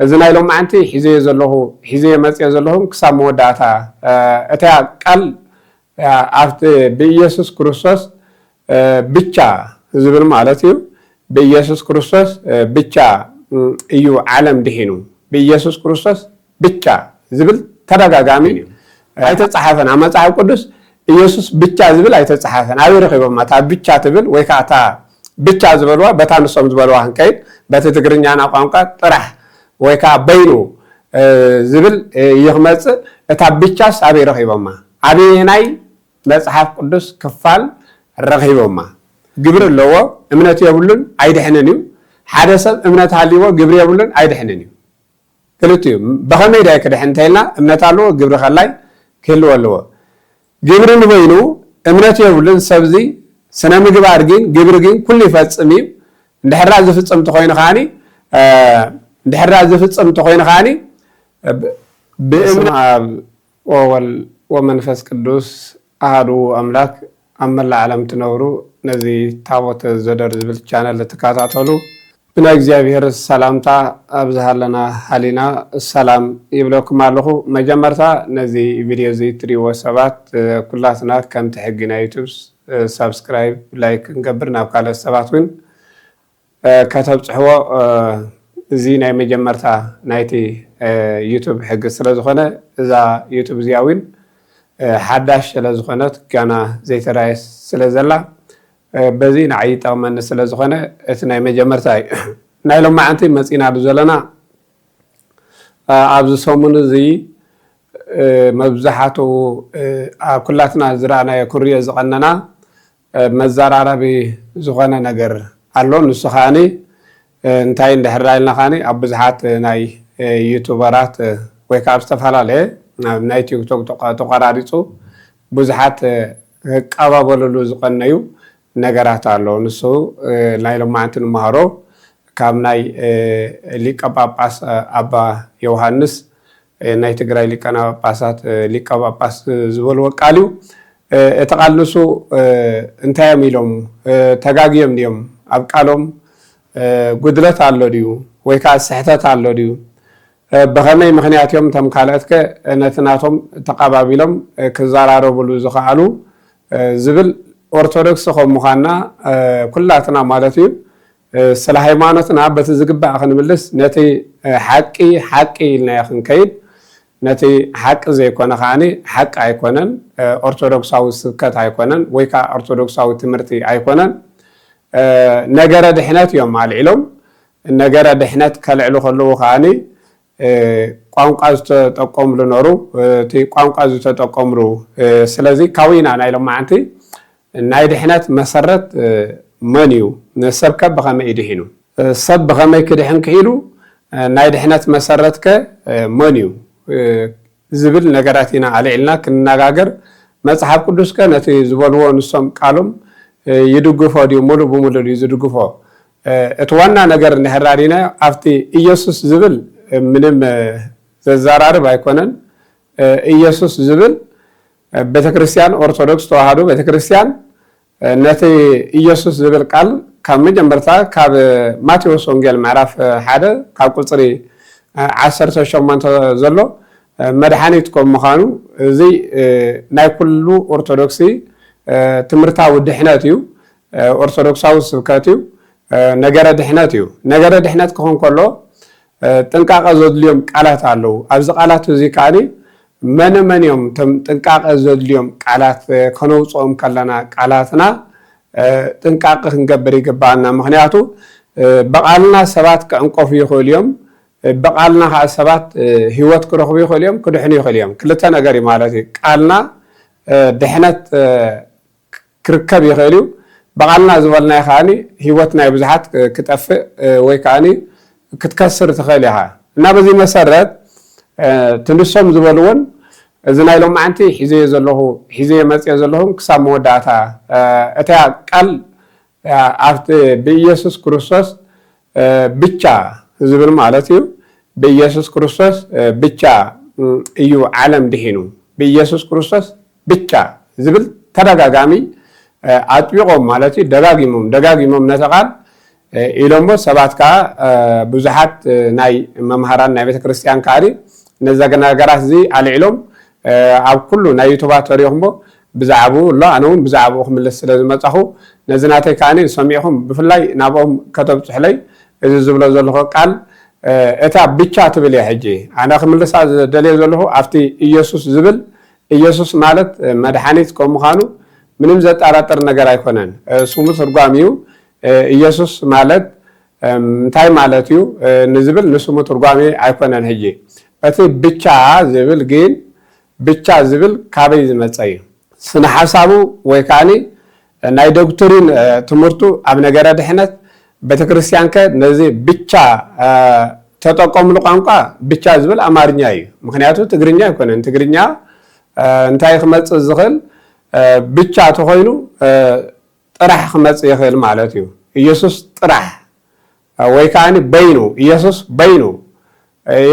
إذن أيلهم معنتي حزي زلهم حزي مسيا زلهم كسام وداتا أتى قال عفت بيسوس كروسوس بيتشا زبل مالتيو بيسوس كروسوس بيتشا إيو عالم دهينو بيسوس كروسوس بيتشا زبل ترجع جامي أيت صحافنا ما صحاب قدس يسوس بيتشا زبل أيت صحافنا أيو رخيب ما تا بيتشا تبل ويكاتا بيتشا زبلوا بتان الصوم زبلوا هنكيد بتتقرن جانا قامقات طرح ويكا بينو زبل يخمس تا بيتشا سابي رخيب ما أبي هناي مصحف قدس كفال رخيب ما جبر اللوا امنتي يقولون عيد حننيو حدث امنت هاليوا جبر يقولون عيد حننيو كلتيو بخمي ده كده حنتينا امنت هالو جبر خلاي كله اللوا جبر نبينو امنتي يقولون سبزي سنة مجبارجين جبرجين كل فتصمي دحرة زفتصم تخوين خاني دحرة زفتصم تخوين خاني باسم ومنفس قدوس أهدو أملاك أما العالم تنورو نزي تاوت الزدر زبل channel لتكاتاتولو بنا እግዚአብሔር ሰላምታ أبزها لنا حالنا السلام يبلوكم علىكم مجمرتا نزي فيديو زي 3 كلاتنا كم تحقنا يوتيوب سبسكرايب لايك نقبرنا بكالة السباتوين كتب صحوة زينا مجمرتا نايتي يوتيوب حق السلازخونة إذا يوتيوب زياوين حداش سلازخونة كان زي ترايس سلازلا بزين عيط أو من سلازخونة اثناء مجمرتا نايلو ما عنتي مسئين عبد زلنا عبد صومون زي مبزحاتو كلاتنا زرعنا يكوريا زغننا مزار عربي زغنا نجر اللون السخاني انتهي دحرايلنا خاني أبزحات ناي يوتيوبرات ويكاب استفهالله ناي تيك توك تقراريتو بزحات قبابلو زغنايو نجرات اللون السو نايلو معنتن مهارو كام ناي ليك أباس أبا يوحنس ناي تقرأي لك أنا باسات لك أباس زبل وقاليو اتقالنسو انتهي ميلوم تقاقيم ديوم أبقالوم قدرت على ديو ويكا سحتت على ديو بخمي مخنيات يوم تم كالتك نتناتهم تقابابيلوم كزارارو بلو زخالو زبل أرثوذكس خو مخانا كلاتنا مالتي سلا هيمانتنا بتزقب أخن ملس نتي حقي لنا يخن كيد نتي حق زي كون خاني حق أيقونن أرثوذكس أو سكت أيقونن ويكا أرثوذكس أو تمرتي أيقونن نجارة دحنات يوم مع العلم النجارة دحنات كالعلو خلو خاني قام قاز تقوم لنورو تي قام قاز تقوم رو سلازي كوينا أنا لما عنتي ناي دحنات مسرت منيو نسبك بخمي يدهنو سب بخمي كدحن كيلو ناي دحنات مسرتك منيو زبل نجاراتنا على علنا كنناغاغر مصحف قدس كنتي زبلو نسم قالم يدغفو دي مولو بمولو يدغفو اتوانا ነገር ነህራሪና አፍቲ ኢየሱስ ዝብል ምንም ዘዛራርብ አይኮነን ኢየሱስ ዝብል ቤተክርስቲያን ኦርቶዶክስ ተዋህዶ ቤተክርስቲያን ነቲ ኢየሱስ ዝብል ቃል ካብ መጀመርታ ካብ ማቴዎስ ወንጌል ምዕራፍ 1 ካብ ቁጽሪ 18 ዘሎ መድኃኒትኩም ምዃኑ እዚ ናይ ኩሉ ኦርቶዶክሲ ትምርታዊ ድሕነት እዩ ኦርቶዶክሳዊ ስብከት እዩ ነገረ ድሕነት እዩ ነገረ ድሕነት ክኾን ከሎ ጥንቃቐ ዘድልዮም ቃላት ኣለዉ ኣብዚ ቃላት እዚ ከዓኒ መን እዮም ጥንቃቐ ዘድልዮም ቃላት ከነውፅኦም ከለና ቃላትና ጥንቃቐ ክንገብር ይግባአና ምክንያቱ በቃልና ሰባት ከዕንቆፉ ይኽእሉ እዮም በቃልና ከዓ ሰባት ህይወት ክረኽቡ ይኽእሉ እዮም ክድሕኑ ይኽእሉ እዮም ክልተ ነገር እዩ ማለት እዩ ቃልና ድሕነት ክርከብ ይኽእል እዩ በቃልና ዝበልና ይኻኒ ህይወት ናይ ብዙሓት ክጠፍእ ወይ ከዓኒ ክትከስር ትኽእል ኢኻ እና በዚ መሰረት ትንሶም ዝበልውን እዚ ናይ ሎማዓንቲ ሒዘ መፅየ ዘለኹም ክሳብ መወዳእታ እታ ቃል ኣብቲ ብኢየሱስ ክርስቶስ ብቻ ዝብል ማለት እዩ በኢየሱስ ክርስቶስ ብቻ እዩ ዓለም ድሒኑ በኢየሱስ ክርስቶስ ብቻ ዝብል ተደጋጋሚ አጥቢቆም ማለት ደጋግሞም ነተቃል ኢሎሞ ሰባትካ ብዙሓት ናይ መምሃራን ናይ ቤተክርስትያን ካሪ ነዛ ነገራት እዚ አልዕሎም ኣብ ኩሉ ናይ ዩቱባት ተሪኹምቦ ብዛዕባኡ ሎ ኣነውን ብዛዕባኡ ክምልስ ስለ ዝመጻኹ ነዚ ናተይ ካኒ ሰሚዕኹም ብፍላይ ናብኦም ከተብፅሕለይ እዚ ዝብሎ ዘለኹ ቃል እታ ብቻ ትብል እያ ሕጂ ኣነ ክምልሳ ደልየ ዘለኹ ኣብቲ ኢየሱስ ዝብል ኢየሱስ ማለት መድሓኒት ከም ምዃኑ ምንም ዘጠራጥር ነገር ኣይኮነን ስሙ ትርጓሚኡ ኢየሱስ ማለት እንታይ ማለት እዩ ንዝብል ንስሙ ትርጓሚ ኣይኮነን ሕጂ እቲ ብቻ ዝብል ግን ብቻ ዝብል ካበይ ዝመፀ እዩ ስነ ሓሳቡ ወይ ካኒ ናይ ዶክተሪን ትምህርቱ ኣብ ነገረ ድሕነት ቤተክርስትያን ከ ነዚ ብቻ ተጠቀምሉ ቋንቋ ብቻ ዝብል አማርኛ እዩ ምክንያቱ ትግርኛ ኣይኮነን ትግርኛ እንታይ ክመጽእ ዝኽእል ብቻ ተኾይኑ ጥራሕ ክመጽእ ይኽእል ማለት እዩ ኢየሱስ ጥራሕ ወይ ካኒ በይኑ ኢየሱስ በይኑ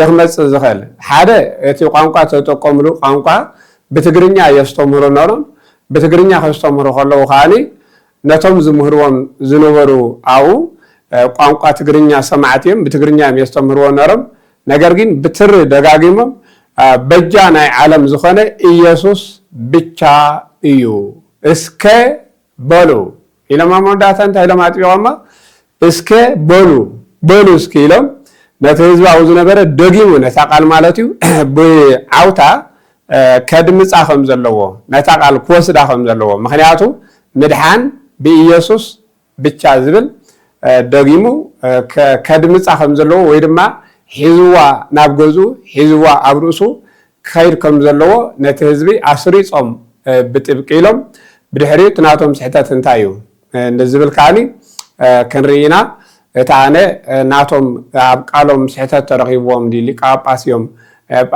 يخمس زخل هذا يتوقعون قاتل تقوملو قانقا بتجرينيا يستمرون نورم بتجرينيا يستمرون خلوا خالي نتوم زمهرون زنورو أو قانقا تجرينيا سمعتهم بتجرينيا يستمرون نورم نجارين بتر دقاقيمم بجانا عالم زخانة يسوع بيتشا إيو إسكي بولو إلى ما مداتن تايلا ما تبيعما إسكي بولو إسكيلم نتهز بعوزنا برا دقيمو نتاقال مالتيو بعوتا كدمس أخم زلوا نتاقال كوس داخم زلوا مخنياتو مدحان بيسوع بيتشا زبل دقيمو كدمس أخم زلوا ويدما حزوا نابغزو حزوا أبرسو خير كم زلوا نتهزبي عصريس بتبقيلهم بدحري تناتهم سحتات انتايو نزبل كاني كان رينا تاني ناتهم قالهم سحتات ترغيبهم دي لك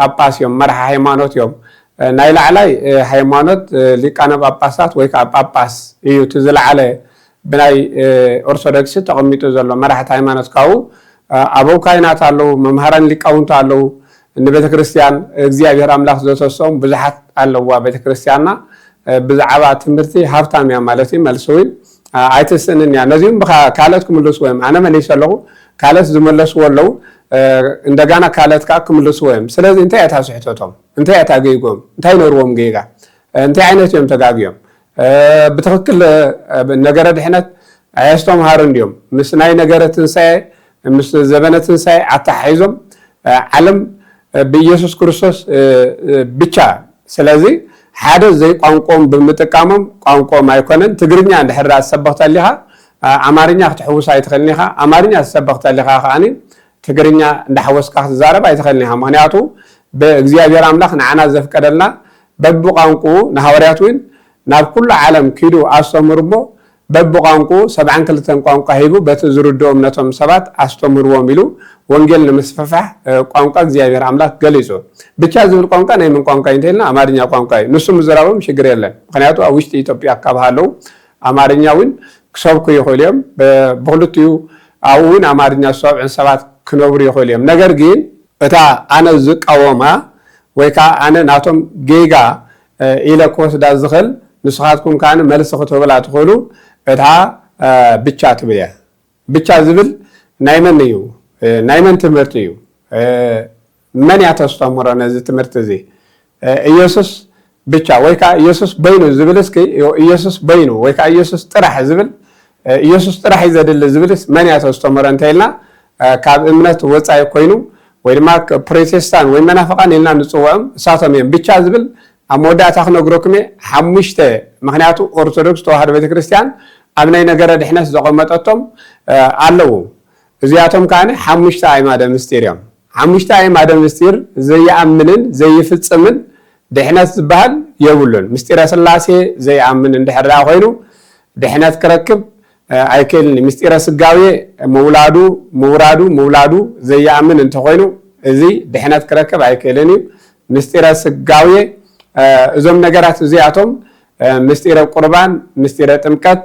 أباسيوم مرح هيمانوت يوم نايل علي هيمانوت لك أنا باباسات ويك أباس إيو تزل علي بناي أرثوذكس تقوميتو زلوا مرح هيمانوت كاو أبو كائنات علو ممهران لكاونت علو إن بيت كريستيان እግዚአብሔር አምላክ ዘተሰውም ብዙሓት ኣለዋ ቤተ ክርስቲያንና ብዛዕባ ትምህርቲ ሃብታም እያ ማለት እዩ መልሶዊ ኣይተስእንን ያ ነዚህም ካለት ክምልሱ ወይም ኣነ መለስ ኣለኹ ካለት ዝመለሱ ወለው እንደገና ካለት ካ ክምልሱ ወይም ስለዚህ እንታይ ኣታስሕተቶም እንታይ ኣታገይጎም እንታይ ነርዎም ገይጋ እንታይ ዓይነት እዮም ተጋግዮም ብትክክል ነገረ ድሕነት ኣያስተምሃሩ እንዲዮም ምስ ናይ ነገረ ትንሳኤ ምስ ዘበነ ትንሳኤ ኣታሓይዞም ዓለም بيسوع كريستوس بيتشا سلازي هذا زي قانقوم بمتكامم قانقوم ما يكونن تجرينيا عند حرة سبقت لها أمارينيا تحوس يتخلنيها أمارينيا سبقت لها خاني تجرينيا عند حوس كاس زارب يتخلنيها معناته بزيادة أملاك نعنا زف كدلنا ببو قانقو نهارياتوين ناب كل عالم كيلو أستمرمو ببو قانقو 7 كلتن قانقو هيبو بتزردهم نتهم سبات أستمروا ميلو ወንጌል ለመስፋፋህ ቋንቋ እግዚአብሔር አምላክ ገለጾ ብቻ ዝብል ቋንቋ ናይ ምን ቋንቋ እንተልና አማርኛ ቋንቋ ንሱም ዝራበም ችግር የለን ምክንያቱ አውሽቲ ኢትዮጵያ አካባቢው አማርኛውን ክሰብኩ ይሆለም በሁለቱ አውን አማርኛ ሰብዕን ሰባት ክነብሩ ይሆለም ነገር ግን እታ አነ ዝቃወማ ወይካ አነ ናቶም ጌጋ ኢለ ኮስዳ ዝኽል ንስኻትኩም ካነ መልስ ከተበላ ትኸሉ እታ ብቻ ትብያ ብቻ ዝብል ናይ መን እዩ نايمن تمرتيو من يتستمر نزي تمرتزي يسوس بيتشا ويكا يسوس بينو زبلسكي يسوس بينو ويكا يسوس طرح زبل يسوس طرح يزدل زبلس من يتستمر انتيلنا كاب امنت وصاي كوينو ويدما بروتستان وي منافقان يلنا نصوام ساتمين بيتشا زبل امودا تخنغروكمي حمشته مخنياتو اورثودكس توحد بيتكريستيان ابناي نغره دحنس زقمطتهم አለው እዚያቶም ካነ ሓሙሽተ አይማደ ምስጢርዮም ሓሙሽተ አይማደ ምስጢር ዘይአምንን ዘይፍጽምን ድሕነት ዝባሃል የብሉን ምስጢረ ስላሴ ዘይአምን እንድሕራ ኮይኑ ድሕነት ክረክብ አይከልን ምስጢረ ስጋዌ መውላዱ ዘይአምን እንተኮይኑ እዚ ድሕነት ክረክብ አይከልን ምስጢረ ስጋዌ እዞም ነገራት እዚያቶም ምስጢረ ቁርባን ምስጢረ ጥምቀት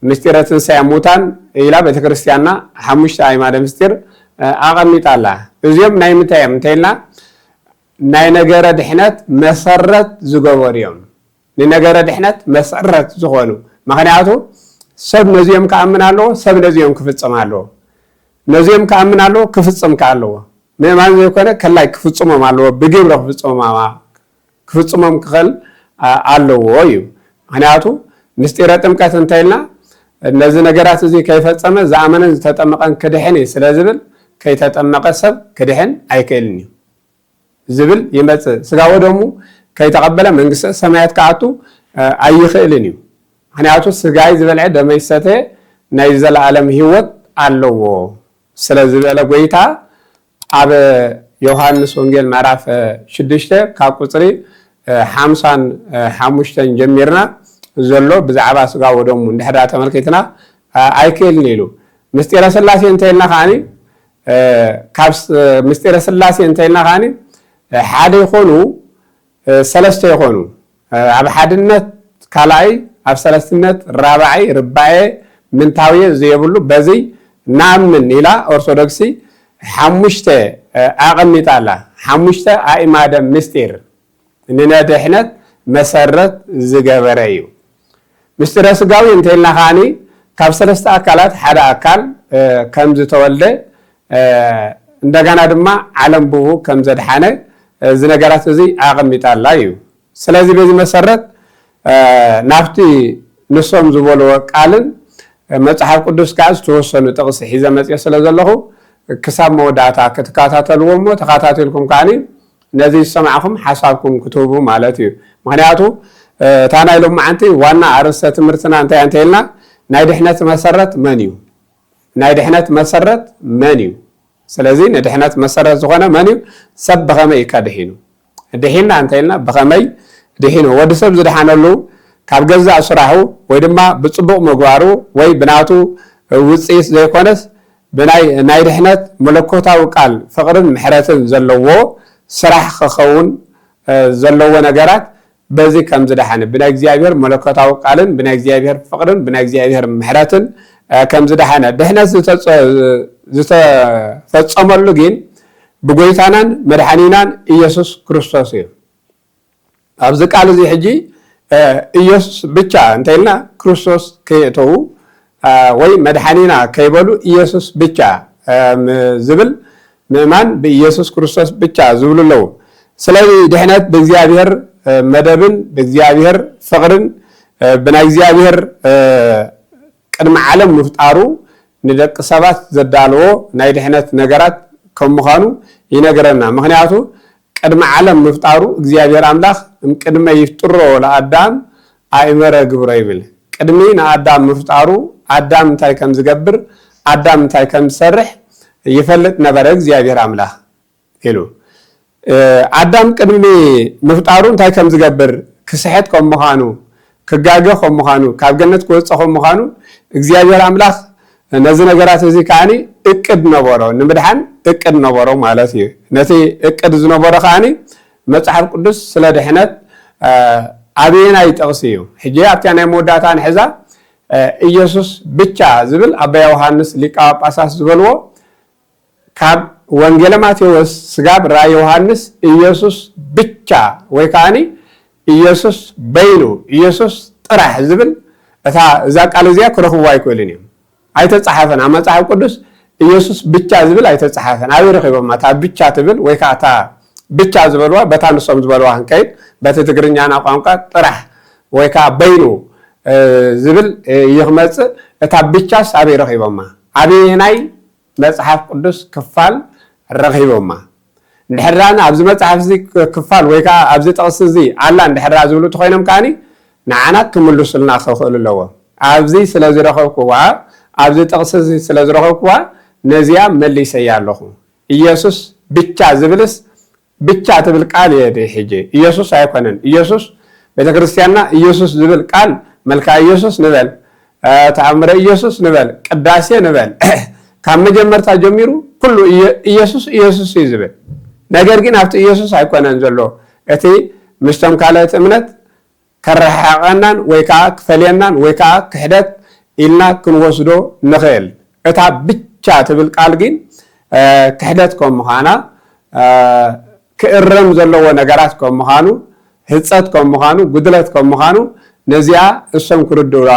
ምስጢረ ትንሳኤ ሙታን ኢላ ቤተክርስቲያንና ሓሙሽተ አይማደ ምስጢር አቀሚጣላ እዚኦም ናይ ምታየም እንተይልና ናይ ነገረ ድሕነት መሰረት ዝገበሩ እዮም ንነገረ ድሕነት መሰረት ዝኾኑ ምክንያቱ ሰብ ነዚኦም ከኣምን ኣለዎ ሰብ ነዚኦም ክፍጽም ኣለዎ ነዚኦም ከኣምን ኣለዎ ክፍጽም ከኣለዎ ምእማን ዘይኮነ ከላይ ክፍጽሞም ኣለዎ ብግብረ ክፍጽሞም ክኽእል ኣለዎ እዩ ምክንያቱ ምስጢረ ጥምቀት እንተኢልና እነዚ ነገራት እዚ ከይፈጸመ ዝኣመነን ዝተጠመቐን ክድሕን ስለ ዝብል ከይተጠመቐ ሰብ ክድሕን ኣይክእልን እዩ ዝብል ይመጽእ ስጋው ደሙ ከይተቀበለ መንግስተ ሰማያት ከኣቱ ኣይኽእልን እዩ ምክንያቱ ስጋይ ዝበልዐ ደመይ ዝሰተየ ናይ ዘለዓለም ህይወት ኣለዎ ስለ ዝበለ ጎይታ ኣብ ዮሐንስ ወንጌል ምዕራፍ 6 ካብ ቁጽሪ 55 ጀሚርና ዘሎ ብዛዕባ ስጋው ደሙ እንድሕር ተመልኪትና ኣይክእልን ኢሉ ምስጢረ ስላሴ እንተኢልና ከዓኒ ካብ ምስጢረ ስላሴ እንተኢልና ከዓኒ ሓደ ይኾኑ ሰለስተ ይኾኑ ኣብ ሓድነት ካልኣይ ኣብ ሰለስትነት ራብዓይ ርባኤ ምንታውየ ዘየብሉ በዚ ናምን ኢላ ኦርቶዶክሲ ሓሙሽተ ኣቐሚጣ ኣላ ሓሙሽተ ኣእማደ ምስጢር ንነድሕነት መሰረት ዝገበረ እዩ ምስጢረ ስጋዊ እንተኢልና ከዓኒ ካብ ሰለስተ ኣካላት ሓደ ኣካል ከም ዝተወልደ እንደገና ድማ ዓለም ብኡ ከም ዘድሓነ እዚ ነገራት እዚ ኣቐሚጣ ኣላ እዩ ስለዚ በዚ መሰረት ናብቲ ንሶም ዝበልዎ ቃልን መጽሓፍ ቅዱስ ከዓ ዝተወሰኑ ጥቕሲ ሒዘ መጽየ ስለ ዘለኹ ክሳብ መወዳእታ ክትከታተልዎ እሞ ተኸታተልኩም ከዓኒ ነዚ ዝሰማዕኹም ሓሳብኩም ክትህቡ ማለት እዩ ምክንያቱ እታ ናይ ሎማዓንቲ ዋና ኣርእስተ ትምህርትና እንታይ እንተኢልና ናይ ድሕነት መሰረት መን እዩ ናይ ድሕነት መሰረት መን እዩ ስለዚ ንድሕነት መሰረት ዝኾነ መን እዩ ሰብ ብኸመይ ይከድሒኑ ድሒና እንተኢልና ብኸመይ ድሒኑ ወዲ ሰብ ዝድሓነሉ ካብ ገዛእ ስራሑ ወይ ድማ ብፅቡቕ ምግባሩ ወይ ብናቱ ውፅኢት ዘይኮነስ ብናይ ድሕነት መለኮታዊ ቃል ፍቕርን ምሕረትን ዘለዎ ስራሕ ክኸውን ዘለዎ ነገራት በዚ ከም ዝድሓነ ብናይ እግዚኣብሔር መለኮታዊ ቃልን ብናይ እግዚኣብሔር ፍቕርን ብናይ እግዚኣብሔር ምሕረትን ከም ዝድሓነ ድሕነት ዝተፈጸመሉ ግን ብጎይታናን መድሓኒናን ኢየሱስ ክርስቶስ እዩ ኣብዚ ቃል እዚ ሕጂ ኢየሱስ ብቻ እንተኢልና ክርስቶስ ከየእተው ወይ መድሓኒና ከይበሉ ኢየሱስ ብቻ ዝብል ምእማን ብኢየሱስ ክርስቶስ ብቻ ዝብሉ ኣለዉ ስለዚ ድሕነት ብእግዚኣብሔር መደብን ብእግዚኣብሔር ፍቕርን ብናይ እግዚኣብሔር ቅድሚ ዓለም ምፍጣሩ ንደቂ ሰባት ዘዳልዎ ናይ ድሕነት ነገራት ከም ምዃኑ ይነግረና ምክንያቱ ቅድሚ ዓለም ምፍጣሩ እግዚአብሔር አምላክ ቅድመ ይፍጥሮ ለአዳም አይመረ ግብረ ይብል ቅድሚ ንአዳም ምፍጣሩ አዳም እንታይ ከም ዝገብር አዳም እንታይ ከም ዝሰርሕ ይፈልጥ ነበረ እግዚአብሔር አምላክ ኢሉ አዳም ቅድሚ ምፍጣሩ እንታይ ከም ዝገብር ክስሕት ከም ምዃኑ ክጋገ ከም ምዃኑ ካብ ገነት ክወጽእ ከም ምዃኑ እግዚአብሔር አምላክ ነዚ ነገራት እዚ ካኒ እቅድ ነበሮ ንምድሓን እቅድ ነበሮ ማለት እዩ ነቲ እቅድ ዝነበሮ ካኒ መጽሐፍ ቅዱስ ስለ ድሕነት አብየና ይጠቅስ እዩ ሕጂ ኣብታ ናይ መወዳእታ ንሕዛ ኢየሱስ ብቻ ዝብል አባ ዮሐንስ ሊቀ ጳጳሳት ዝበልዎ ካብ ወንጌል ማቴዎስ ስጋብ ራ ዮሐንስ ኢየሱስ ብቻ ወይ ካኒ ኢየሱስ በይኑ ኢየሱስ ጥራሕ ዝብል እዛ ቃል እዚያ ክረኽቡ ኣይክእልን እዮም ኣይተጻሓፈን ኣብ መጽሐፍ ቅዱስ ኢየሱስ ብቻ ዝብል ኣይተጻሓፈን ኣብ ረኺቦም ታ ብቻ ትብል ወይ ከዓ ታ ብቻ ዝበልዋ በታ ንሶም ዝበልዋ ክንከይድ በቲ ትግርኛና ቋንቋ ጥራሕ ወይ ከዓ በይኑ ዝብል ይኽመጽእ እታ ብቻስ ኣብ ረኺቦም ኣብ ናይ መጽሐፍ ቅዱስ ክፋል ረኺቦም እንድሕራና ኣብዚ መጽሐፍ እዚ ክፋል ወይ ከዓ ኣብዚ ጥቕሲ እዚ ኣላ እንድሕራ ዝብሉ ተኾይኖም ከዓኒ ንዓና ክምልሱልና ክኽእሉ ኣለዎም ኣብዚ ስለ ዝረኸብክዋ ኣብዚ ጥቕሲ እዚ ስለ ዝረኸብክዋ ነዚያ መሊሰያ ኣለኹ ኢየሱስ ብቻ ዝብልስ ብቻ ትብል ቃል የደ ሕጂ ኢየሱስ ኣይኮነን ኢየሱስ ቤተክርስቲያንና ኢየሱስ ዝብል ቃል መልካ ኢየሱስ ንበል ተኣምረ ኢየሱስ ንበል ቅዳሴ ንበል ካብ መጀመርታ ጀሚሩ ኩሉ ኢየሱስ ኢየሱስ ይዝብል ነገር ግን ኣብቲ ኢየሱስ ኣይኮነን ዘሎ እቲ ምስቶም ካልኦት እምነት ከረሓቐናን ወይ ከዓ ክፈልየናን ወይ ከዓ ክሕደት ኢልና ክንወስዶ ንኽእል እታ ብቻ ትብል ቃል ግን ክሕደት ከም ምዃና ክእረም ዘለዎ ነገራት ከም ምዃኑ ህፀት ከም ምዃኑ ጉድለት ከም ምዃኑ ነዚኣ እሶም ክርድዋ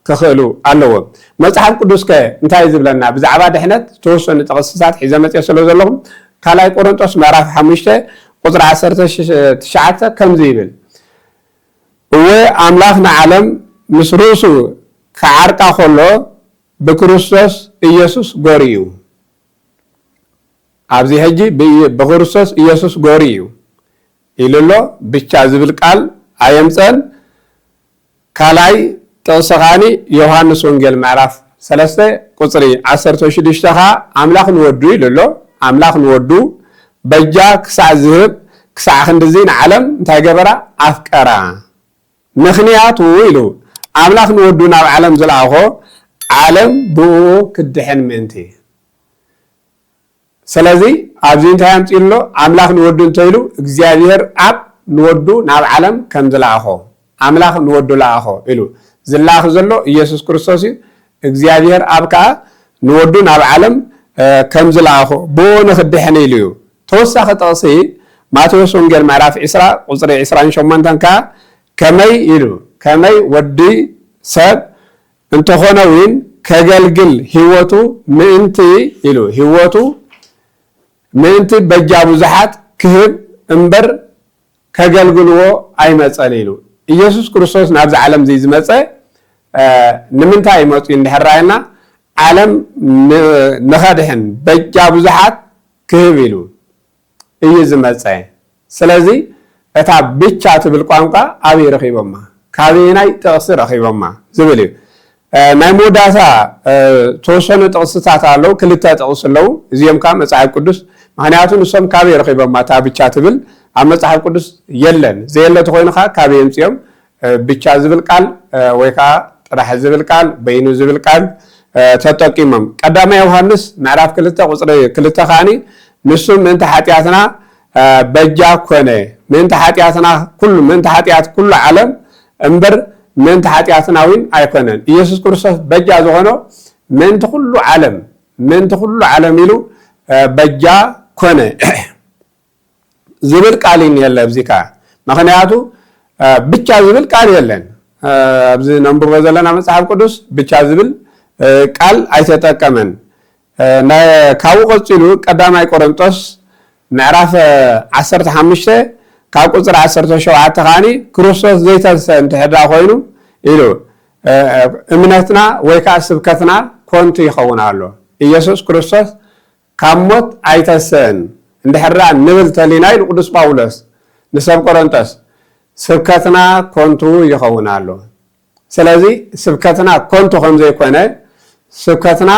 ክኽእሉ ኣለዎም መጽሓፍ ቅዱስ ከ እንታይ ዝብለና ብዛዕባ ድሕነት ተወሰኑ ጥቕስታት ሒዘ መጽእ ስለ ዘለኹም ካልኣይ ቆሮንጦስ ምዕራፍ 5 ቁጥሪ 19 ከምዚ ይብል እወ ኣምላኽ ንዓለም ምስ ርእሱ ክዓርቃ ከሎ ብክርስቶስ ኢየሱስ ጎሪዩ ኣብዚ ሕጂ ብክርስቶስ ኢየሱስ ጎሪዩ ኢሉሎ ብቻ ዝብል ቃል ኣየምፀን ካልኣይ ጥቕስኻኒ ዮሃንስ ወንጌል ምዕራፍ 3 ቁፅሪ 16 ኻ ኣምላኽ ንወዱ ኢሉሎ ኣምላኽ ንወዱ በጃ ክሳዕ ዝህብ ክሳዕ ክንዲዚ ንዓለም እንታይ ገበራ ኣፍቀራ ምኽንያቱ ኢሉ ኣምላኽ ንወዱ ናብ ዓለም ዝለኣኾ ዓለም ብኡ ክድሕን ምእንቲ ስለዚ ኣብዚ እንታይ ኣምፂሎ ኣምላኽ ንወዱ እንተኢሉ እግዚኣብሔር ኣብ ንወዱ ናብ ዓለም ከም ዝለኣኾ ኣምላኽ ንወዱ ለኣኾ ኢሉ ዝለኣኽ ዘሎ ኢየሱስ ክርስቶስ እዩ እግዚኣብሔር ኣብ ከዓ ንወዱ ናብ ዓለም ከም ዝለኣኾ ብኡ ንክድሕን ኢሉ እዩ ተወሳኺ ጥቕሲ ማቴዎስ ወንጌል ምዕራፍ 20 ቁፅሪ 28 ከዓ ከመይ ኢሉ ከመይ ወዲ ሰብ እንተኾነ እውን ከገልግል ሂወቱ ምእንቲ ኢሉ ሂወቱ ምእንቲ በጃ ብዙሓት ክህብ እምበር ከገልግልዎ ኣይመፀን ኢሉ ኢየሱስ ክርስቶስ ናብዚ ዓለም እዚ ዝመፀ ንምንታይ ይመፁ እንድሕራየና ዓለም ንኸድሕን በጃ ብዙሓት ክህብ ኢሉ እዩ ዝመፀ ስለዚ እታ ብቻ ትብል ቋንቋ ኣበይ ረኺቦማ ካበየናይ ጥቕሲ ረኺቦማ ዝብል እዩ ናይ መወዳእታ ተወሰኑ ጥቕስታት ኣለዉ ክልተ ጥቕሲ ኣለዉ እዚኦም ከዓ መፅሓፍ ቅዱስ ምክንያቱ ንሶም ካበይ ረኺቦማ እታ ብቻ ትብል ኣብ መፅሓፍ ቅዱስ የለን ዘየለ ተኮይኑ ከዓ ካበይ የምፅኦም ብቻ ዝብል ቃል ወይ ከዓ ጥራሕ ዝብል ቃል በይኑ ዝብል ቃል ተጠቂሞም ቀዳማይ ዮሃንስ ምዕራፍ 2 ቁፅሪ 2 ከዓኒ ንሱ ምእንቲ ሓጢኣትና በጃ ኮነ ምእንቲ ሓጢኣትና ኩሉ ምእንቲ ሓጢኣት ኩሉ ዓለም እምበር ምእንቲ ሓጢኣትና እውን ኣይኮነን ኢየሱስ ክርስቶስ በጃ ዝኾኖ ምእንቲ ኩሉ ዓለም ኢሉ በጃ ኮነ ዝብል ቃል የለ ኣብዚ ከዓ ምክንያቱ ብቻ ዝብል ቃል የለን ኣብዚ ነንብቦ ዘለና መፅሓፍ ቅዱስ ብቻ ዝብል ቃል ኣይተጠቀመን ካብኡ ቀፂሉ ቀዳማይ ቆሮንጦስ ምዕራፍ 15 ካብ ቁፅሪ 17 ከዓኒ ክርስቶስ ዘይተንሰ እንድሕር ኮይኑ ኢሉ እምነትና ወይ ከዓ ስብከትና ኮንቱ ይኸውን ኣሎ ኢየሱስ ክርስቶስ ካብ ሞት ኣይተንስአን እንድሕር ንብል ተሊና ኢሉ ቅዱስ ጳውሎስ ንሰብ ቆሮንጦስ ስብከትና ኮንቱ ይኸውን ኣሎ ስለዚ ስብከትና ኮንቱ ከም ዘይኮነ ስብከትና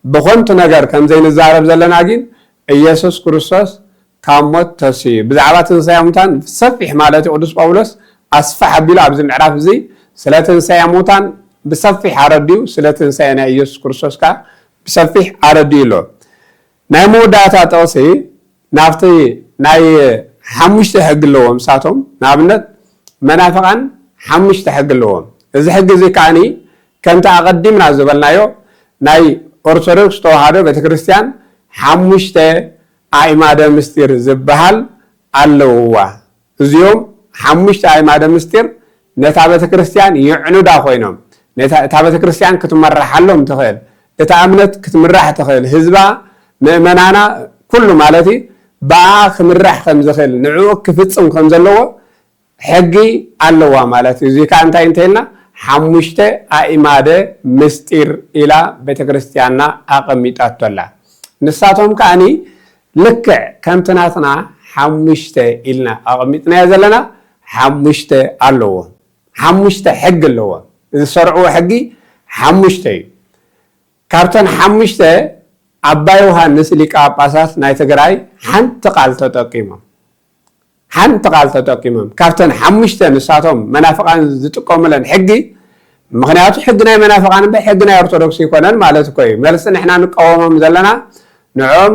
ብኮንቱ ነገር ከም ዘይንዛረብ ዘለና ግን ኢየሱስ ክርስቶስ ካብ ሞት ተንስኡ ብዛዕባ ትንሳኤ ሙታን ሰፊሕ ማለት ቅዱስ ጳውሎስ ኣስፋሕ ኣቢሉ ኣብዚ ምዕራፍ እዚ ስለ ትንሳኤ ሙታን ብሰፊሕ ኣረዲዩ ስለ ትንሳኤ ናይ ኢየሱስ ክርስቶስ ከዓ ብሰፊሕ ኣረዲዩ ኣሎ ናይ መወዳእታ ጥቕሲ ናብቲ ናይ 5 ሕጊ ኣለዎም ንሳቶም ንኣብነት መናፍቃን 5 ሕጊ ኣለዎም እዚ ሕጊ እዚ ከዓኒ ከምቲ ኣቐዲምና ዝበልናዮ ናይ ኦርቶዶክስ ተዋህዶ ቤተክርስትያን 5 ኣእማደ ምስጢር ዝበሃል ኣለውዋ እዚኦም 5 ኣእማደ ምስጢር ነታ ቤተክርስትያን ይዕኑዳ ኮይኖም ነታ ቤተክርስትያን ክትመራሓሎም ትኽእል እታ እምነት ክትምራሕ ትኽእል ህዝባ ምእመናና ኩሉ ማለት በኣ ክምራሕ ከም ዝኽእል ንዕኡ ክፍፅም ከም ዘለዎ ሕጊ ኣለዋ ማለት እዩ እዚ ከዓ እንታይ እንተኢልና 5 ኣእማደ ምስጢር ኢላ ቤተክርስትያንና ኣቐሚጣቶላ ንሳቶም ከዓኒ ልክዕ ከምቲ ናትና 5 ኢልና ኣቐሚጥናዮ ዘለና 5 ኣለዎ 5 ሕጊ ኣለዎ ዝሰርዕዎ ሕጊ 5 እዩ ካብተን 5 ኣባ ዮሃንስ ሊቀ ጳጳሳት ናይ ትግራይ ሓንቲ ቃል ተጠቂሞም ካብተን 5 ንሳቶም መናፍቃን ዝጥቀሙለን ሕጊ ምክንያቱ ሕጊ ናይ መናፍቃን ሕጊ ናይ ኦርቶዶክስ ይኮነን ማለት እኮ እዩ መልሲ ንሕና ንቃወሞም ዘለና ንዖም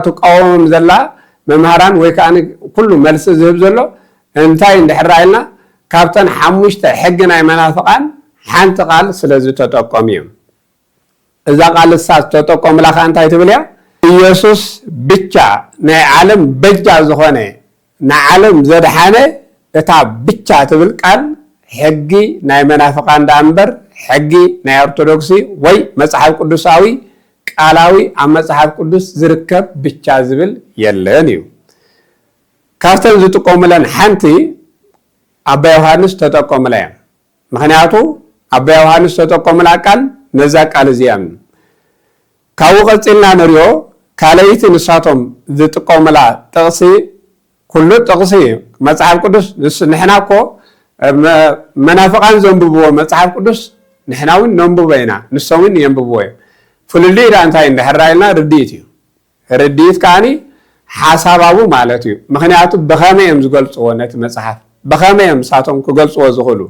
ትቃወሞም ዘላ መምሃራን ወይ ከዓ ኩሉ መልሲ ዝህብ ዘሎ እንታይ እንድሕር ኢልና ካብተን 5 ሕጊ ናይ መናፍቃን ሓንቲ ቃል ስለዚ ተጠቀሙ እዮም እዛ ቃል ሳት ተጠቀሙላ ከዓ እንታይ ትብል እያ ኢየሱስ ብቻ ናይ ዓለም በጃ ዝኾነ ናይ ዓለም ዘድሓነ እታ ብቻ ትብል ቃል ሕጊ ናይ መናፍቃን ዳንበር ሕጊ ናይ ኦርቶዶክሲ ወይ መጽሐፍ ቅዱሳዊ ቃላዊ ኣብ መጽሐፍ ቅዱስ ዝርከብ ብቻ ዝብል የለን እዩ ካብተን ዝጥቀሙለን ሓንቲ ኣባ ዮሐንስ ተጠቀሙላ እዮም ምክንያቱ ኣባ ዮሐንስ ተጠቀሙላ ቃል ነዛ ቃል እዚኣ ካብኡ ቀፂልና ንሪኦ ካልአይቲ ንሳቶም ዝጥቀሙላ ጥቕሲ ኩሉ ጥቕሲ መጽሐፍ ቅዱስ ንሕና እኮ መናፍቃን ዘንብብዎ መጽሐፍ ቅዱስ ንሕና እውን ነንብቦ ኢና ንሶም እውን የንብብዎ እዮም ፍልልይ ኢላ እንታይ እንድሕር ኢልና ርድኢት እዩ ርድኢት ከዓኒ ሓሳባዊ ማለት እዩ ምክንያቱ ብኸመይ እዮም ዝገልፅዎ ነቲ መጽሓፍ ብኸመይ እዮም ንሳቶም ክገልፅዎ ዝኽእሉ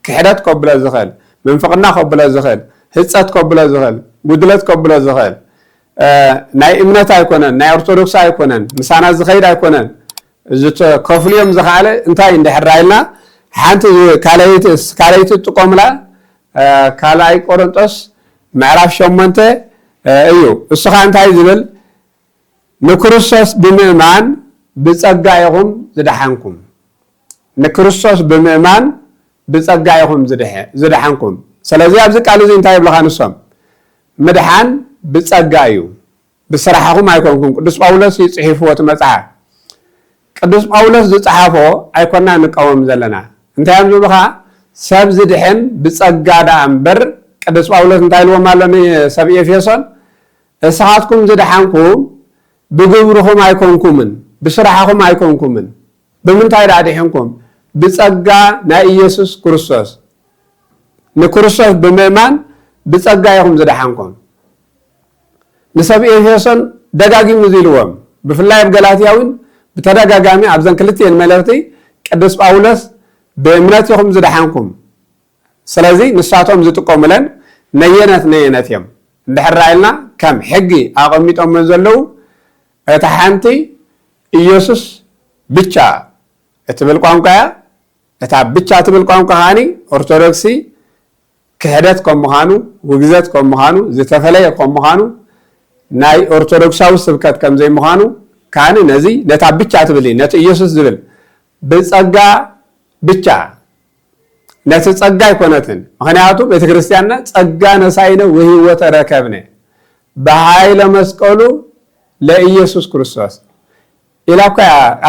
ክሕደት ከብሎ ዝኽእል ምንፍቅና ከብሎ ዝኽእል ህፀት ከብሎ ዝኽእል ጉድለት ከብሎ ዝኽእል ናይ እምነት ኣይኮነን ናይ ኦርቶዶክስ ኣይኮነን ምሳና ዝኸይድ ኣይኮነን ከፍልዮም ዝኽኣለ እንታይ እንድሕር ኢልና ሓንቲ ካልአይቲ ጥቆምላ ካልኣይ ቆሮንጦስ ምዕራፍ 8 እዩ እሱ ኸ እንታይ ዝብል ንክርስቶስ ብምእማን ብጸጋ ኢኹም ዝደሓንኩም ንክርስቶስ ብምእማን ብጸጋ ኢኹም ዝደሓንኩም ስለዚ ኣብዚ ቃል እዚ እንታይ ይብልኻ ንሶም ምድሓን ብጸጋ እዩ ብስራሕኹም ኣይኮንኩም ቅዱስ ጳውሎስ ይጽሒፍዎ እቲ መጽሓፍ ቅዱስ ጳውሎስ ዝጽሓፎ ኣይኮንና ንቀወም ዘለና እንታይ እዮም ዝብልኻ ሰብ ዝድሕን ብጸጋ ዳ እምበር ቅዱስ ጳውሎስ እንታይ ኢልዎም ኣሎ ሰብ ኤፌሶን እስኻትኩም ዝደሓንኩም ብግብርኹም ኣይኮንኩምን ብስራሕኹም ኣይኮንኩምን ብምንታይ ዳ ድሕንኩም ብጸጋ ናይ ኢየሱስ ክርስቶስ ንክርስቶስ ብምእማን ብጸጋ ኢኹም ዝደሓንኩም ንሰብ ኤፌሶን ደጋጊሙ ዝኢልዎም ብፍላይ ኣብ ገላትያውን ብተደጋጋሚ ኣብዘን ክልቲአን መልእኽቲ ቅዱስ ጳውሎስ ብእምነት ኢኹም ዝደሓንኩም ስለዚ ንሳቶም ዝጥቀሙለን ነየነት እዮም እንድሕር ኢልና ከም ሕጊ ኣቐሚጦም ዘለው እታ ሓንቲ ኢየሱስ ብቻ እትብል ቋንቋ እያ እታ ብቻ እትብል ቋንቋ ከዓኒ ኦርቶዶክሲ ክህደት ከም ምዃኑ ውግዘት ከም ምዃኑ ዝተፈለየ ከም ምዃኑ ናይ ኦርቶዶክሳዊ ስብከት ከም ዘይምዃኑ ከዓኒ ነዚ ነታ ብቻ ትብል ነቲ ኢየሱስ ዝብል ብጸጋ ብቻ ነቲ ጸጋ ኣይኮነትን ምክንያቱ ቤተ ክርስቲያንና ጸጋ ነሳይነ ወህይወተ ረከብነ ብሃይለ መስቀሉ ለኢየሱስ ክርስቶስ ኢላ እኳ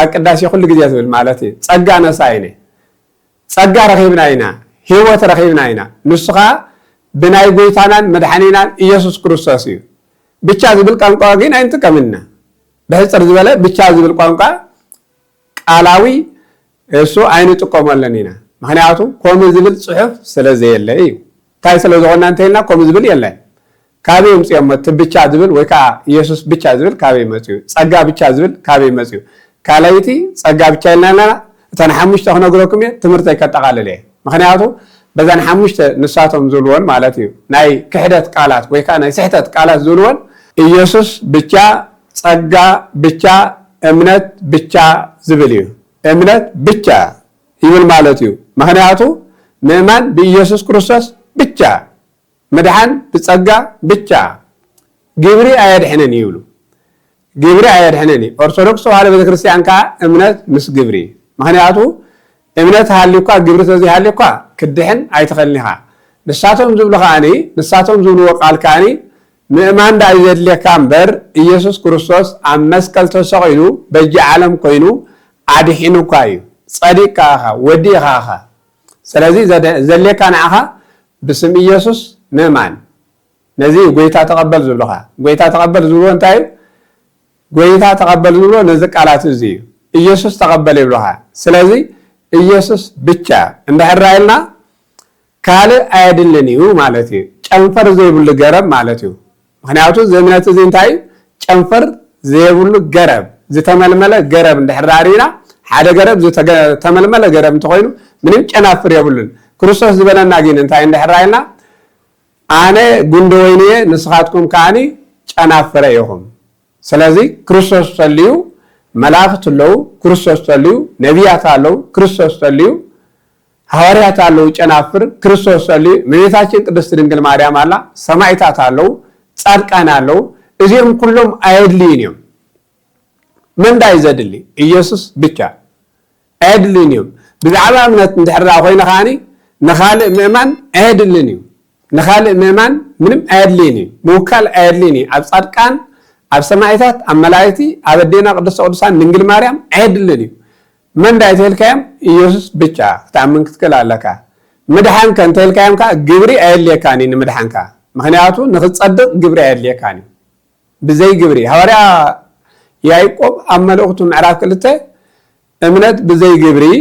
ኣቅዳሴ ኩሉ ግዜ ትብል ማለት እዩ ጸጋ ነሳይነ ጸጋ ረኺብና ኢና ህይወት ረኺብና ኢና ንስኻ ብናይ ጎይታናን መድሓኒናን ኢየሱስ ክርስቶስ እዩ ብቻ ዝብል ቋንቋ ግን ኣይንጥቀምና ብሕፅር ዝበለ ብቻ ዝብል ቋንቋ ቃላዊ እሱ ኣይንጥቀመለን ኢና ምክንያቱ ከምኡ ዝብል ፅሑፍ ስለዘየለ እዩ እንታይ ስለ ዝኾና እንተኢልና ከምኡ ዝብል የለን ካበይ ምፅኦም እቲ ብቻ ዝብል ወይ ከዓ ኢየሱስ ብቻ ዝብል ካበይ መፅኡ ጸጋ ብቻ ዝብል ካበይ መፅኡ ካልአይቲ ጸጋ ብቻ ኢልና እተን ሓሙሽተ ክነግረኩም እየ ትምህርተይ ከጠቃልል እየ ምክንያቱ በዛን ሓሙሽተ ንሳቶም ዝብልዎን ማለት እዩ ናይ ክሕደት ቃላት ወይ ከዓ ናይ ስሕተት ቃላት ዝብልዎን ኢየሱስ ብቻ ጸጋ ብቻ እምነት ብቻ ዝብል እዩ እምነት ብቻ ይብል ማለት እዩ ምክንያቱ ምእማን ብኢየሱስ ክርስቶስ ብቻ መድሓን ብጸጋ ብቻ ግብሪ ኣየድሕነን ይብሉ ግብሪ ኣየድሕነን ኦርቶዶክስ ተዋህዶ ቤተክርስቲያን ከዓ እምነት ምስ ግብሪ ምክንያቱ እምነት ሃልዩካ ግብሪ ተዘይሃልዩካ ክድሕን ኣይትኽእልን ኢኻ ንሳቶም ዝብሉ ከዓኒ ንሳቶም ዝብልዎ ቃል ከዓኒ ምእማን ዳ ዘድልየካ እምበር ኢየሱስ ክርስቶስ ኣብ መስቀል ተሰቂሉ በጂ ዓለም ኮይኑ ኣድሒኑካ እዩ ጸዲቅካ ኢኻ ወዲእኻ ኢኻ ስለዚ ዘድልየካ ንዓኻ ብስም ኢየሱስ ምእማን ነዚ ጎይታ ተቐበል ዝብልኻ ጎይታ ተቐበል ዝብልዎ እንታይ እዩ ጎይታ ተቐበል ዝብልዎ ነዚ ቃላት እዚ እዩ ኢየሱስ ተቐበል ይብልኻ ስለዚ ኢየሱስ ብቻ እንድሕር ኢልና ካልእ ኣየድልን እዩ ማለት እዩ ጨንፈር ዘይብሉ ገረብ ማለት እዩ ምክንያቱ ዘእምነት እዚ እንታይ እዩ ጨንፈር ዘይብሉ ገረብ ዝተመልመለ ገረብ እንድሕር ሪኢና ሓደ ገረብ ዝተመልመለ ገረብ እንተኮይኑ ምንም ጨናፍር የብሉን ክርስቶስ ዝበለና ግን እንታይ እንድሕር ኢልና ኣነ ጉንዶ ወይንየ ንስኻትኩም ከዓኒ ጨናፍረ ኢኹም ስለዚ ክርስቶስ ተልዩ መላእክት ኣለው ክርስቶስ ተልዩ ነቢያት ኣለው ክርስቶስ ተልዩ ሐዋርያት ኣለው ጨናፍር ክርስቶስ ተልዩ እመቤታችን ቅድስት ድንግል ማርያም ኣላ ሰማዕታት ኣለው ጻድቃን ኣለው እዚኦም ኩሎም ኣየድልዩን እዮም ምንዳይ ዘድሊ ኢየሱስ ብቻ ኣየድልዩን እዮም بزعما أمنت ندحر أخوينا خاني نخالق مؤمن عادلني نخالق مؤمن منم عادليني موكل عادليني أبصار كان أبسماعتات أملايتي أبدينا قدسان ننجل مريم عادلني من دايت الكلام يسوع بيتشا تعمل كتكل على كا مدحان كان تلكلام كا جبري عادلي كاني نمدحان كا مخنياتو نختصدق جبري عادلي كاني بزي جبري هورا يعقوب أملوقتو معراف كلته أمنت بزي جبري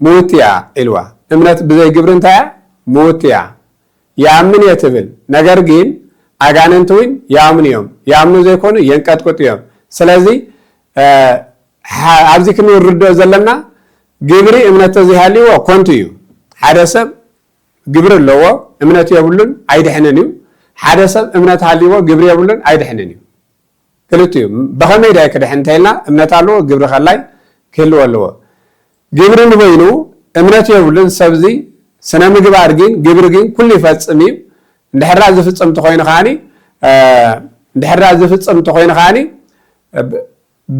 موتيا إلوا أمنت بزي جبري انتا موتيا يامن يتبل نجرجين أجاننتوين يامنيهم يامنو زي كونو ينكت كتيهم سلازي عبزي كنو الردو زلنا جبري أمنت زيهالي وكونتيو حدث جبري اللو أمنت يقولون عيد حننيو حدث أمنت هالي وجبري يقولون عيد حننيو كلتيو بخمي ده كده حنتينا أمنت هالو جبري خلاي كله اللو جبري نبينو أمنت يقولون سبزي سنام جبارجين جبرجين كل فاتسمي دحرة زفتسم تخوين خاني دحرة زفتسم تخوين خاني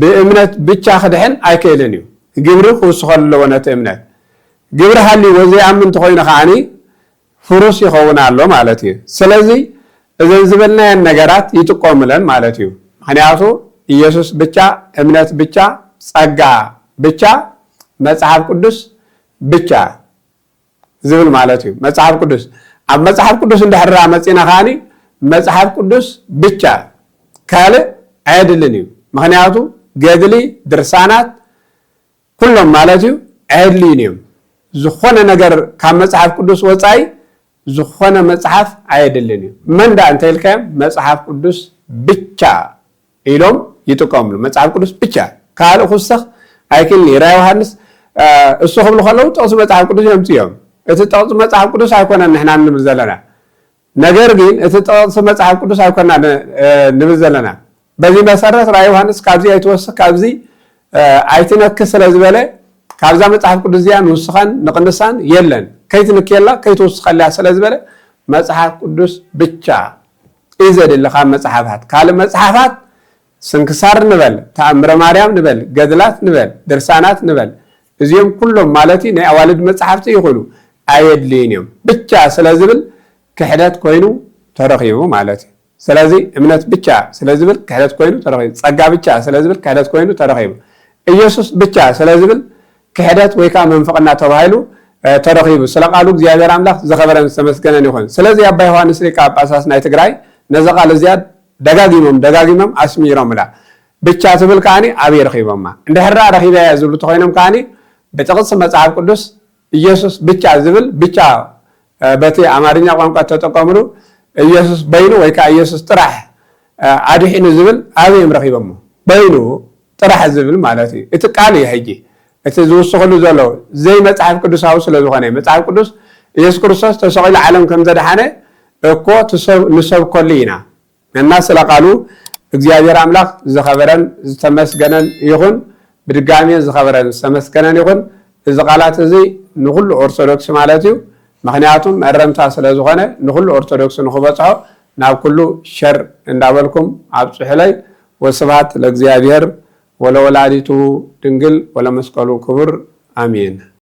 بأمنت بتشاخدهن أكيلنيو جبري خوش خال لونات أمنت جبري هاللي وزي عمن تخوين خاني فروس يخونا الله مالتي سلازي إذا زبلنا النجارات يتقوم لنا مالتيو هنياتو يسوع بتشا أمنت بتشا سجع بتشا مصحف قدس بتشا زبل مالتيو مصحف قدس أما مصحف قدس عند حرة مسينا خاني مصحف قدس بتشا كاله عادلنيو مهنياتو جادلي درسانات كلهم مالتيو عادلينيو زخونا نجار كم مصحف قدس وصاي زخونا مصحف عادلنيو من ده أنت الكلام مصحف قدس بتشا إلهم يتقاملو مصحف قدس بتشا كاله خصخ أيكلني رايو هانس الصحاب لخلو تقص مصحف قدس يمتيهم اتتقص مصحف قدس هيكون ان احنا نبذلنا ነገር ግን اتتقص مصحف قدس هيكون نبذلنا በዚህ መሰረት ራዕየ ዮሐንስ ካብዚ አይተወሰ ካብዚ አይተነክ ስለዝበለ ካብዛ መጽሐፍ ቅዱስ ዚያን ወስኻን ንቅንሳን የለን ከይትንከላ ከይተወስኻላ ስለዝበለ መጽሐፍ ቅዱስ ብቻ ይዘድልኻ መጽሐፋት ካለ መጽሐፋት ስንክሳር ንበል ተአምረ ማርያም ንበል ገድላት ንበል ድርሳናት ንበል እዚኦም ኩሎም ማለቲ ናይ አዋልድ መጽሐፍቲ ይኹሉ አይድሊኒዮም ብቻ ስለዝብል ክሕደት ኮይኑ ተረኺቡ ማለት ስለዚ እምነት ብቻ ስለዝብል ክሕደት ኮይኑ ተረኺቡ ጸጋ ብቻ ስለዝብል ክሕደት ኮይኑ ተረኺቡ ኢየሱስ ብቻ ስለዝብል ክሕደት ወይ ከዓ መንፈቅና ተባሂሉ ተረኺቡ ስለቃሉ እግዚአብሔር አምላክ ዘኸበረን ተመስገነን ይሁን ስለዚ አባ ዮሐንስ ሊቀ ጳጳሳት ናይ ትግራይ ነዛ ቃል እዚያ ደጋጊሞም አስሚሮምላ ብቻ ትብል ካኒ አብይ ረኺቦማ እንደ ሕራ ረኺባ ያዝሉ ተኾይኖም ካኒ በጥቅስ መጽሐፍ ቅዱስ ኢየሱስ ብቻ ዝብል ብቻ በቲ አማርኛ ቋንቋ ተጠቀምሉ ኢየሱስ በይኑ ወይ ከዓ ኢየሱስ ጥራሕ አድሒኑ ዝብል አብይም ረኺቦም በይኑ ጥራሕ ዝብል ማለት እዩ እቲ ቃል ይሄጂ እቲ ዝውስኸሉ ዘሎ ዘይ መጽሐፍ ቅዱሳዊ ስለዝኾነ መጽሐፍ ቅዱስ ኢየሱስ ክርስቶስ ተሰቂሉ ዓለም ከም ዘድሓነ እኮ ንሰብከሉ ኢና እና ስለቃሉ እግዚአብሔር አምላክ ዘኸበረን ዝተመስገነን ይኹን ብድጋሚ ዘኸበረን ዝተመስገነን ይኹን እዚ ቃላት እዚ ንኩሉ ኦርቶዶክስ ማለት እዩ ምክንያቱም መረምታ ስለዝኾነ ንኩሉ ኦርቶዶክስ ንኽበፅሖ ናብ ኩሉ ሸር እንዳበልኩም ኣብፅሕለይ ወስብሐት ለእግዚአብሔር ወለወላዲቱ ድንግል ወለመስቀሉ ክቡር አሜን